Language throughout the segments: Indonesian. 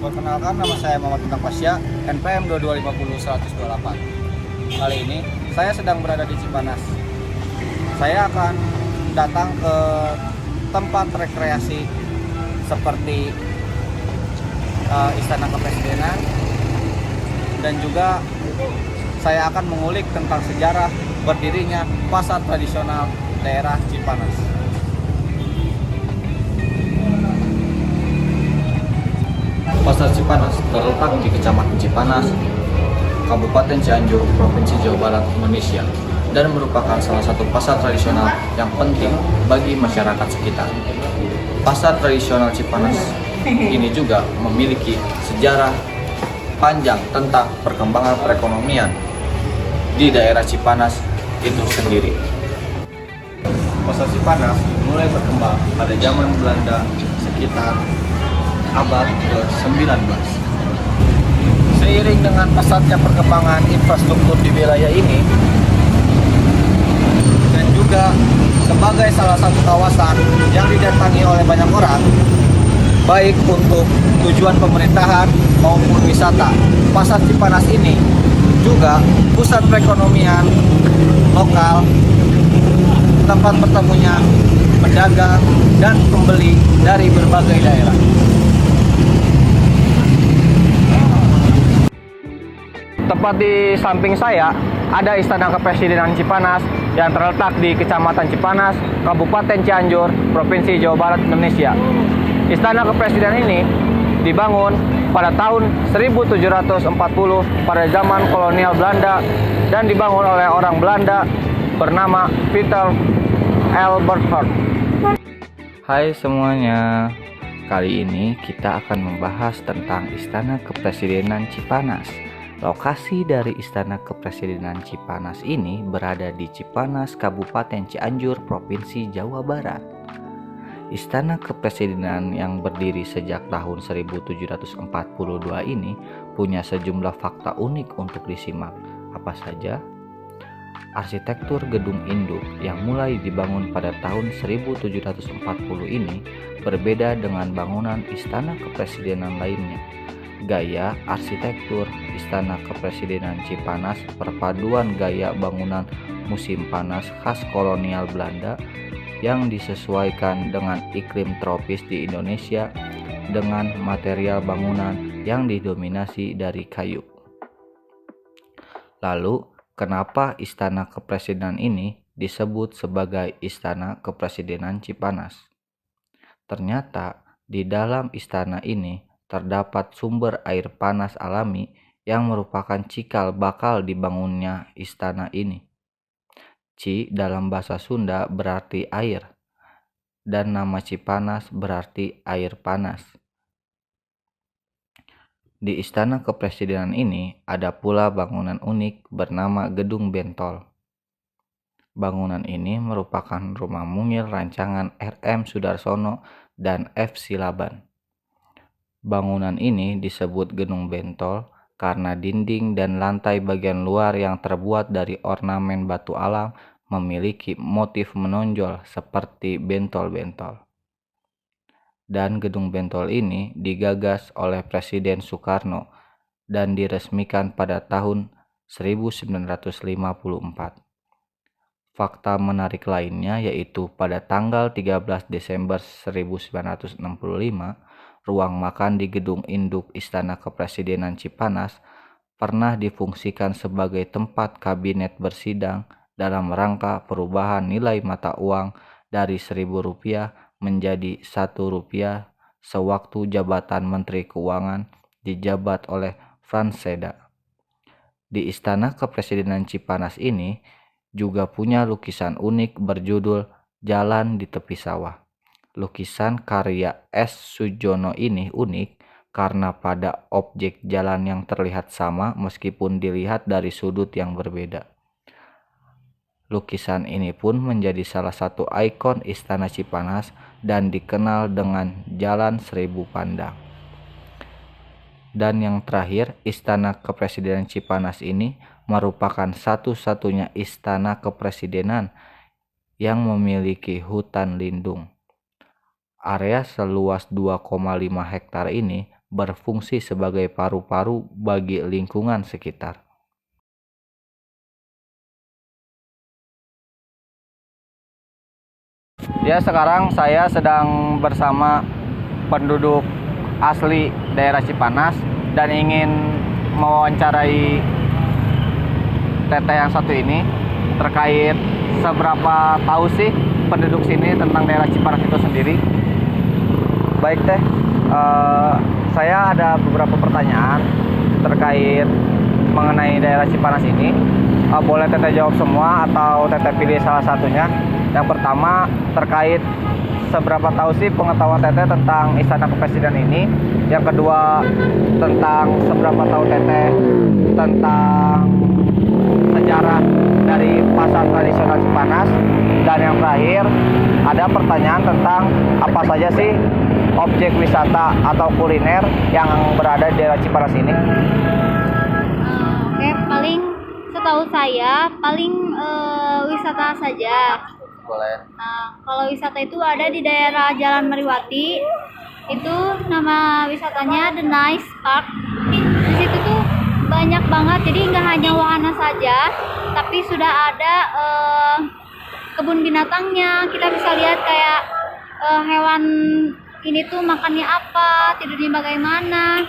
Perkenalkan, nama saya Muhammad Pasya, NPM 2250-128. Kali ini saya sedang berada di Cipanas. Saya akan datang ke tempat rekreasi seperti Istana Kepresidenan, dan juga saya akan mengulik tentang sejarah berdirinya pasar tradisional daerah Cipanas. Pasar Cipanas terletak di Kecamatan Cipanas, Kabupaten Cianjur, Provinsi Jawa Barat, Indonesia, dan merupakan salah satu pasar tradisional yang penting bagi masyarakat sekitar. Pasar tradisional Cipanas ini juga memiliki sejarah panjang tentang perkembangan perekonomian di daerah Cipanas itu sendiri. Pasar Cipanas mulai berkembang pada zaman Belanda sekitar abad ke-19. Seiring dengan pesatnya perkembangan infrastruktur di wilayah ini, dan juga sebagai salah satu kawasan yang didatangi oleh banyak orang, baik untuk tujuan pemerintahan maupun wisata, pasar Cipanas ini juga pusat perekonomian lokal, tempat bertemunya pedagang dan pembeli dari berbagai daerah. Tepat di samping saya ada Istana Kepresidenan Cipanas yang terletak di Kecamatan Cipanas, Kabupaten Cianjur, Provinsi Jawa Barat, Indonesia. Istana Kepresidenan ini dibangun pada tahun 1740 pada zaman kolonial Belanda dan dibangun oleh orang Belanda bernama Peter Albertson. Hai semuanya, kali ini kita akan membahas tentang Istana Kepresidenan Cipanas. Lokasi dari Istana Kepresidenan Cipanas ini berada di Cipanas, Kabupaten Cianjur, Provinsi Jawa Barat. Istana Kepresidenan yang berdiri sejak tahun 1742 ini punya sejumlah fakta unik untuk disimak. Apa saja? Arsitektur gedung induk yang mulai dibangun pada tahun 1740 ini berbeda dengan bangunan Istana Kepresidenan lainnya. Gaya arsitektur Istana Kepresidenan Cipanas perpaduan gaya bangunan musim panas khas kolonial Belanda yang disesuaikan dengan iklim tropis di Indonesia dengan material bangunan yang didominasi dari kayu. Lalu, kenapa Istana Kepresidenan ini disebut sebagai Istana Kepresidenan Cipanas? Ternyata di dalam istana ini terdapat sumber air panas alami yang merupakan cikal bakal dibangunnya istana ini. Ci dalam bahasa Sunda berarti air, dan nama Cipanas berarti air panas. Di Istana Kepresidenan ini ada pula bangunan unik bernama Gedung Bentol. Bangunan ini merupakan rumah mungil rancangan R.M. Sudarsono dan F. Silaban. Bangunan ini disebut Gedung Bentol karena dinding dan lantai bagian luar yang terbuat dari ornamen batu alam memiliki motif menonjol seperti bentol-bentol. Dan Gedung Bentol ini digagas oleh Presiden Soekarno dan diresmikan pada tahun 1954. Fakta menarik lainnya yaitu pada tanggal 13 Desember 1965, ruang makan di Gedung Induk Istana Kepresidenan Cipanas pernah difungsikan sebagai tempat kabinet bersidang dalam rangka perubahan nilai mata uang dari Rp1.000 menjadi Rp1 sewaktu jabatan Menteri Keuangan dijabat oleh Frans Seda. Di Istana Kepresidenan Cipanas ini juga punya lukisan unik berjudul Jalan di Tepi Sawah. Lukisan karya S. Sujono ini unik karena pada objek jalan yang terlihat sama meskipun dilihat dari sudut yang berbeda. Lukisan ini pun menjadi salah satu ikon Istana Cipanas dan dikenal dengan Jalan Seribu Pandang. Dan yang terakhir, Istana Kepresidenan Cipanas ini merupakan satu-satunya istana kepresidenan yang memiliki hutan lindung. Area seluas 2,5 hektar ini berfungsi sebagai paru-paru bagi lingkungan sekitar. Ya, sekarang saya sedang bersama penduduk asli daerah Cipanas dan ingin mewawancarai teteh yang satu ini terkait seberapa tahu sih penduduk sini tentang daerah Cipanas itu sendiri. Baik teh, saya ada beberapa pertanyaan terkait mengenai daerah Cipanas ini. Boleh teteh jawab semua atau teteh pilih salah satunya. Yang pertama, terkait seberapa tahu sih pengetahuan teteh tentang Istana Kepresidenan ini. Yang kedua, tentang seberapa tahu teteh tentang sejarah dari pasar tradisional Cipanas. Dan yang terakhir, ada pertanyaan tentang apa saja sih objek wisata atau kuliner yang berada di daerah Cipanas ini. Oke, paling setahu saya wisata saja. Boleh. Nah, kalau wisata itu ada di daerah Jalan Meriwati. Itu nama wisatanya The Nice Park. Di situ tuh banyak banget. Jadi nggak hanya wahana saja, tapi sudah ada kebun binatangnya. Kita bisa lihat kayak hewan ini tuh makannya apa, tidurnya bagaimana.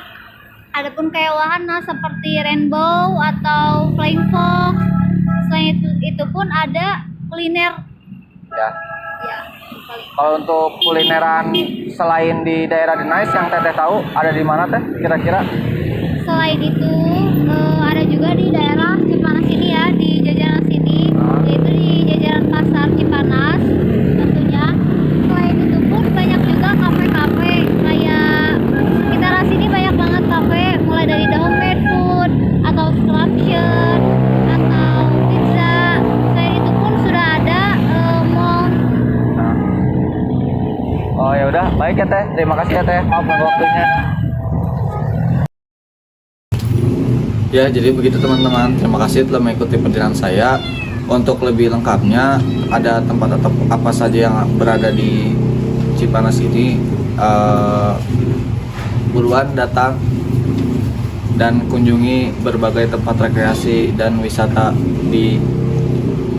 Adapun kayak wahana seperti rainbow atau flying fox. Selain itu pun ada kuliner. Ya. Ya, paling. Kalau untuk kulineran selain di daerah The Nice yang teteh tahu ada di mana teh kira-kira? Selain itu ada juga di daerah Cipanas ini ya, di jajaran sini, yaitu di jajaran pasar Cipanas tentunya. Selain itu pun banyak juga kafe-kafe, kayak sekitaran sini banyak banget kafe, mulai dari The Homemade Food atau Scraption atau pizza. Selain itu pun sudah ada mall. Oh ya udah, baik ya teh. Terima kasih ya teh. Maaf untuk waktunya. Ya, jadi begitu teman-teman. Terima kasih telah mengikuti perjalanan saya. Untuk lebih lengkapnya, ada tempat atau apa saja yang berada di Cipanas ini, buruan datang dan kunjungi berbagai tempat rekreasi dan wisata di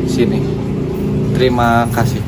sini. Terima kasih.